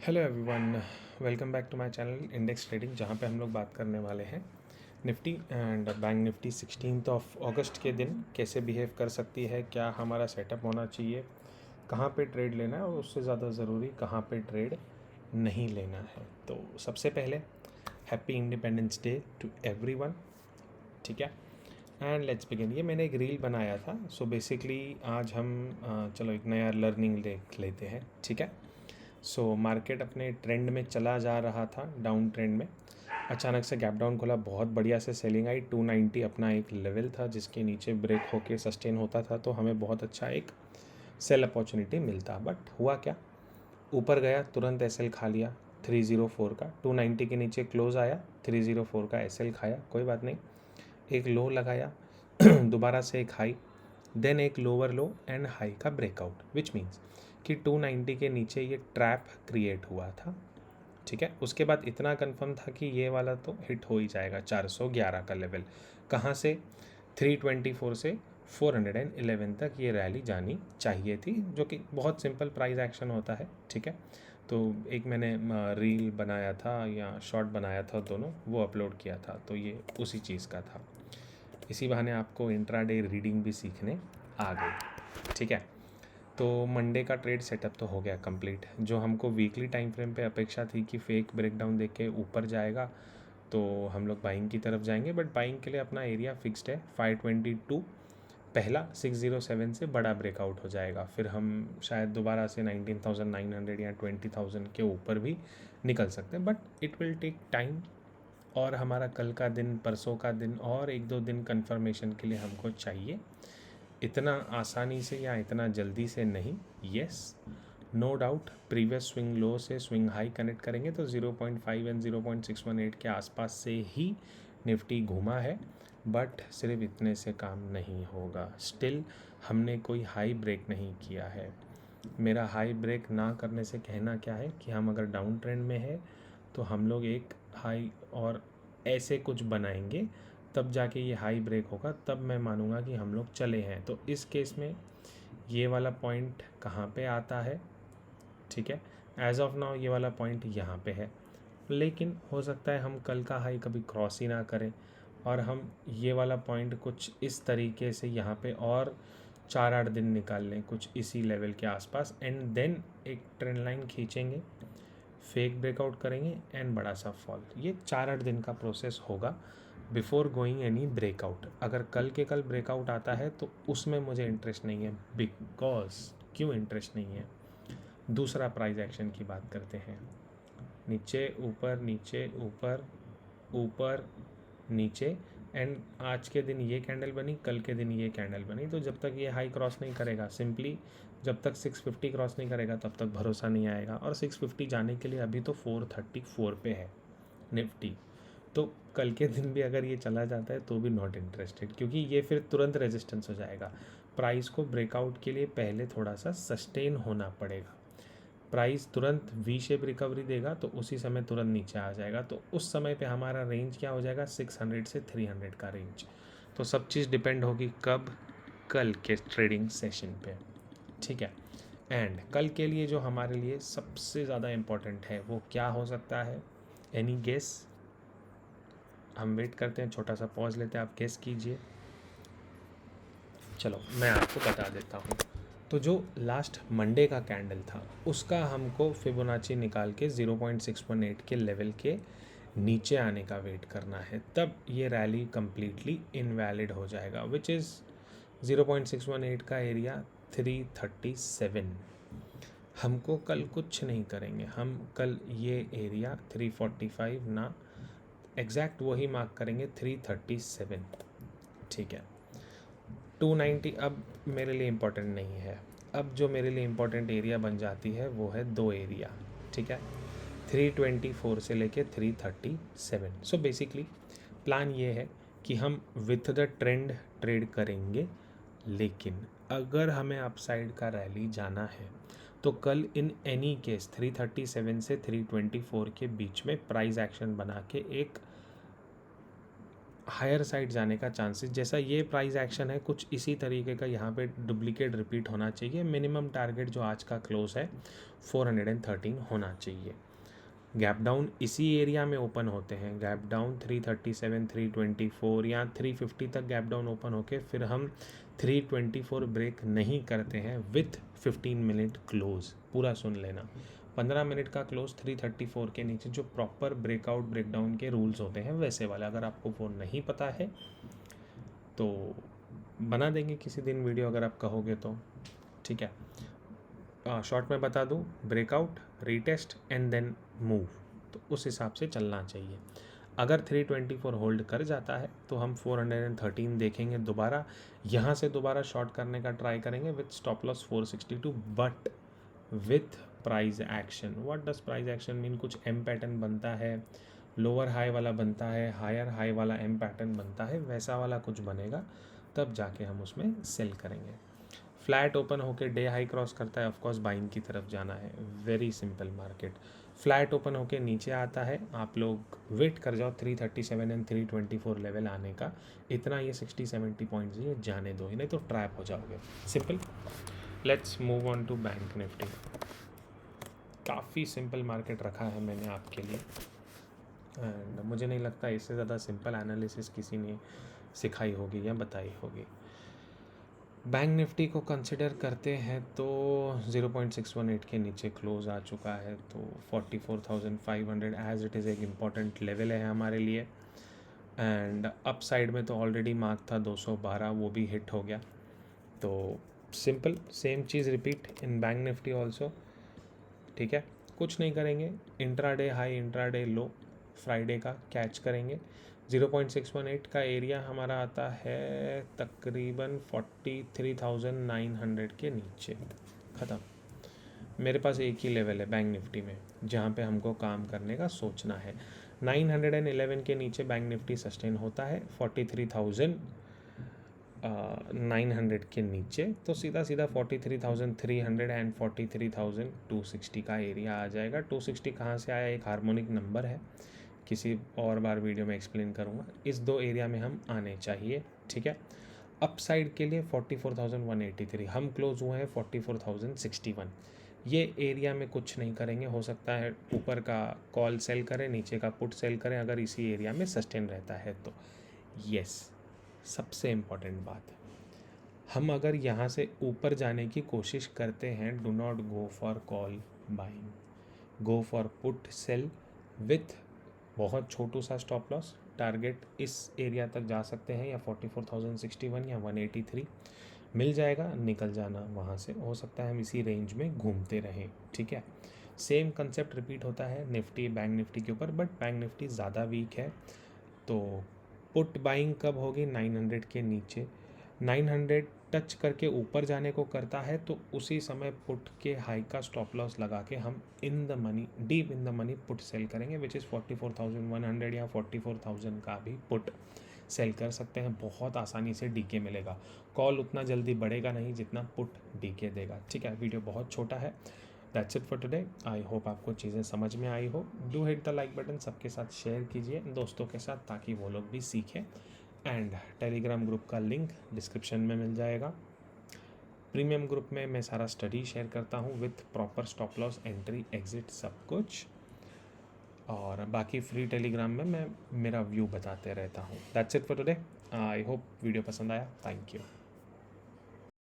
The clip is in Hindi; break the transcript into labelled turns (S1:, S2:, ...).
S1: Hello everyone, welcome back to my channel index trading, जहां पे हम लोग बात करने वाले हैं निफ्टी एंड बैंक निफ्टी 16 अगस्त के दिन कैसे बिहेव कर सकती है, क्या हमारा सेटअप होना चाहिए, कहां पे ट्रेड लेना है और उससे ज़्यादा ज़रूरी कहां पे ट्रेड नहीं लेना है। तो सबसे पहले happy independence day to everyone. ठीक है, एंड लेट्स बिगिन। ये मैंने एक रील बनाया था, सो बेसिकली आज हम चलो एक नया लर्निंग देख लेते हैं। ठीक है, सो मार्केट अपने ट्रेंड में चला जा रहा था, डाउन ट्रेंड में। अचानक से गैप डाउन खोला, बहुत बढ़िया से सेलिंग आई। 290 अपना एक लेवल था जिसके नीचे ब्रेक होके सस्टेन होता था, तो हमें बहुत अच्छा एक सेल अपॉर्चुनिटी मिलता। बट हुआ क्या, ऊपर गया तुरंत एसएल खा लिया 304 का। 290 के नीचे क्लोज आया, 304 का एसएल खाया, कोई बात नहीं। एक लो लगाया दोबारा से एक हाई, देन एक लोअर लो एंड हाई का ब्रेकआउट, विच मीन्स कि 290 के नीचे ये ट्रैप क्रिएट हुआ था। ठीक है, उसके बाद इतना कंफर्म था कि ये वाला तो हिट हो ही जाएगा 411 का लेवल। कहाँ से? 324 से 411 तक ये रैली जानी चाहिए थी, जो कि बहुत सिंपल प्राइस एक्शन होता है। ठीक है, तो एक मैंने रील बनाया था या शॉर्ट बनाया था, दोनों वो अपलोड किया था, तो ये उसी चीज़ का था। इसी बहाने आपको इंट्राडे रीडिंग भी सीखने आ गई। ठीक है, तो मंडे का ट्रेड सेटअप तो हो गया कंप्लीट। जो हमको वीकली टाइम फ्रेम पे अपेक्षा थी कि फेक ब्रेकडाउन देख के ऊपर जाएगा, तो हम लोग बाइंग की तरफ जाएंगे, बट बाइंग के लिए अपना एरिया फिक्स्ड है 522। पहला 607 से बड़ा ब्रेकआउट हो जाएगा, फिर हम शायद दोबारा से 19,900 या 20,000 के ऊपर भी निकल सकते हैं, but it will take time. और हमारा कल का दिन, परसों का दिन और एक दो दिन कंफर्मेशन के लिए हमको चाहिए, इतना आसानी से या इतना जल्दी से नहीं। Yes, no doubt previous swing low से स्विंग हाई कनेक्ट करेंगे तो 0.5 एंड 0.618 के आसपास से ही निफ्टी घूमा है, बट सिर्फ इतने से काम नहीं होगा। स्टिल हमने कोई हाई ब्रेक नहीं किया है। मेरा हाई ब्रेक ना करने से कहना क्या है कि हम अगर डाउन ट्रेंड में है तो हम लोग एक हाई और ऐसे कुछ बनाएंगे, तब जाके ये हाई ब्रेक होगा, तब मैं मानूंगा कि हम लोग चले हैं। तो इस केस में ये वाला पॉइंट कहाँ पे आता है? ठीक है, एज ऑफ नाउ ये वाला पॉइंट यहाँ पे है, लेकिन हो सकता है हम कल का हाई कभी क्रॉस ही ना करें और हम ये वाला पॉइंट कुछ इस तरीके से यहाँ पे और 4-8 दिन निकाल लें कुछ इसी लेवल के आसपास, एंड देन एक ट्रेंड लाइन खींचेंगे, फेक ब्रेकआउट करेंगे एंड बड़ा सा फॉल। ये 4-8 दिन का प्रोसेस होगा बिफोर गोइंग एनी ब्रेकआउट। अगर कल के कल ब्रेकआउट आता है तो उसमें मुझे इंटरेस्ट नहीं है। बिकॉज क्यों इंटरेस्ट नहीं है? दूसरा प्राइस एक्शन की बात करते हैं। नीचे ऊपर, नीचे ऊपर, ऊपर नीचे, एंड आज के दिन ये कैंडल बनी, कल के दिन ये कैंडल बनी। तो जब तक ये हाई क्रॉस नहीं करेगा, सिंपली जब तक 650 क्रॉस नहीं करेगा तब तक भरोसा नहीं आएगा। और 650 जाने के लिए अभी तो 434 पे है निफ्टी, तो कल के दिन भी अगर ये चला जाता है तो भी नॉट इंटरेस्टेड, क्योंकि ये फिर तुरंत रेजिस्टेंस हो जाएगा। प्राइस को ब्रेकआउट के लिए पहले थोड़ा सा सस्टेन होना पड़ेगा। प्राइस तुरंत वी शेप रिकवरी देगा तो उसी समय तुरंत नीचे आ जाएगा, तो उस समय पे हमारा रेंज क्या हो जाएगा? 600 से 300 का रेंज। तो सब चीज़ डिपेंड होगी कब? कल के ट्रेडिंग सेशन पे। ठीक है, एंड कल के लिए जो हमारे लिए सबसे ज़्यादा इम्पोर्टेंट है वो क्या हो सकता है? Any guess? हम वेट करते हैं, छोटा सा पॉज लेते हैं, आप गेस कीजिए। चलो मैं आपको बता देता हूँ। तो जो लास्ट मंडे का कैंडल था उसका हमको फिबोनाची निकाल के 0.618 के लेवल के नीचे आने का वेट करना है, तब ये रैली कम्प्लीटली इनवैलिड हो जाएगा, विच इज़ 0.618 का एरिया 337। हमको कल कुछ नहीं करेंगे, हम कल ये एरिया 345 ना, एग्जैक्ट वही मार्क करेंगे 337। ठीक है, 290 अब मेरे लिए इम्पोर्टेंट नहीं है। अब जो मेरे लिए इम्पोर्टेंट एरिया बन जाती है वो है दो एरिया। ठीक है, 324 से लेके 337। सो बेसिकली प्लान ये है कि हम विथ द ट्रेंड ट्रेड करेंगे, लेकिन अगर हमें अपसाइड का रैली जाना है तो कल इन एनी केस 337 से 324 के बीच में प्राइस एक्शन बना के एक हायर साइड जाने का चांसेस, जैसा ये प्राइस एक्शन है कुछ इसी तरीके का यहाँ पे डुप्लीकेट रिपीट होना चाहिए। मिनिमम टारगेट जो आज का क्लोज है 413 होना चाहिए। गैप डाउन इसी एरिया में ओपन होते हैं, गैप डाउन 337, 324 या 350 तक गैप डाउन ओपन होके फिर हम 324 ब्रेक नहीं करते हैं विथ 15 मिनट क्लोज। पूरा सुन लेना, 15 मिनट का क्लोज 334 के नीचे, जो प्रॉपर ब्रेकआउट ब्रेकडाउन के रूल्स होते हैं वैसे वाले। अगर आपको वो नहीं पता है तो बना देंगे किसी दिन वीडियो, अगर आप कहोगे तो, ठीक है। शॉर्ट में बता दूँ, breakout, retest and then move, तो उस हिसाब से चलना चाहिए। अगर 324 होल्ड कर जाता है तो हम 413 देखेंगे दोबारा, यहाँ से दोबारा शॉर्ट करने का ट्राई करेंगे with stop loss 462, but with price action. What does price action mean? कुछ एम पैटर्न बनता है, लोअर हाई वाला बनता है, हायर हाई वाला एम पैटर्न बनता है, वैसा वाला कुछ बनेगा तब जाके हम उसमें सेल करेंगे। फ्लैट ओपन होके डे हाई क्रॉस करता है, ऑफकोर्स बाइंग की तरफ जाना है, very simple market. Flat open होके नीचे आता है, आप लोग वेट कर जाओ 337 एंड 324 लेवल आने का, इतना ये 60-70 पॉइंट्स ये जाने दो ही, नहीं तो ट्रैप हो जाओगे। Simple. Let's move on to bank Nifty. काफ़ी सिंपल मार्केट रखा है मैंने आपके लिए, एंड मुझे नहीं लगता इससे ज़्यादा सिंपल एनालिसिस किसी ने सिखाई होगी या बताई होगी। बैंक निफ्टी को कंसिडर करते हैं तो 0.618 के नीचे क्लोज आ चुका है, तो 44,500 एज इट इज़ एक इम्पॉर्टेंट लेवल है हमारे लिए। एंड अप साइड में तो ऑलरेडी मार्क था 212, वो भी हिट हो गया। तो simple same cheese repeat in bank Nifty also, ठीक है। कुछ नहीं करेंगे, इंट्राडे हाई इंट्राडे लो फ्राइडे का कैच करेंगे। 0.618 का एरिया हमारा आता है तकरीबन 43,900 के नीचे, ख़त्म। मेरे पास एक ही लेवल है बैंक निफ्टी में जहाँ पे हमको काम करने का सोचना है। 911 के नीचे बैंक निफ्टी सस्टेन होता है, 43,900 के नीचे तो सीधा सीधा 43,300 एंड 43,260 का एरिया आ जाएगा। 260 कहाँ से आया, एक हार्मोनिक नंबर है, किसी और बार वीडियो में एक्सप्लेन करूँगा। इस दो एरिया में हम आने चाहिए, ठीक है। अप साइड के लिए 44,183, हम क्लोज हुए हैं 44,061। ये एरिया में कुछ नहीं करेंगे, हो सकता है ऊपर का कॉल सेल करें, नीचे का पुट सेल करें, अगर इसी एरिया में सस्टेन रहता है तो। यस, सबसे इम्पॉर्टेंट बात, हम अगर यहाँ से ऊपर जाने की कोशिश करते हैं, do not go for call buying, go for put sell with बहुत छोटू सा स्टॉप लॉस। टारगेट इस एरिया तक जा सकते हैं, या 44,061 या 183 मिल जाएगा, निकल जाना वहाँ से। हो सकता है हम इसी रेंज में घूमते रहें, ठीक है। सेम कंसेप्ट रिपीट होता है निफ्टी बैंक निफ्टी के ऊपर, बट बैंक निफ्टी ज़्यादा वीक है। तो पुट बाइंग कब होगी? 900 के नीचे। 900 टच करके ऊपर जाने को करता है तो उसी समय पुट के हाई का स्टॉप लॉस लगा के हम in the money, deep in the money put sell करेंगे, विच इज़ 44,100 या 44,000 का भी पुट सेल कर सकते हैं। बहुत आसानी से डीके मिलेगा, कॉल उतना जल्दी बढ़ेगा नहीं जितना पुट डीके देगा, ठीक है। वीडियो बहुत छोटा है, that's it for today. I hope आपको चीज़ें समझ में आई हो। Do hit the like button, सबके साथ शेयर कीजिए दोस्तों के साथ, ताकि वो लोग भी सीखें। एंड टेलीग्राम ग्रुप का लिंक डिस्क्रिप्शन में मिल जाएगा। प्रीमियम ग्रुप में मैं सारा स्टडी शेयर करता हूँ with proper stop loss, entry, exit, सब कुछ। और बाकी फ्री टेलीग्राम में मैं मेरा व्यू बताते रहता हूँ। That's it for today. I hope video पसंद आया। Thank you.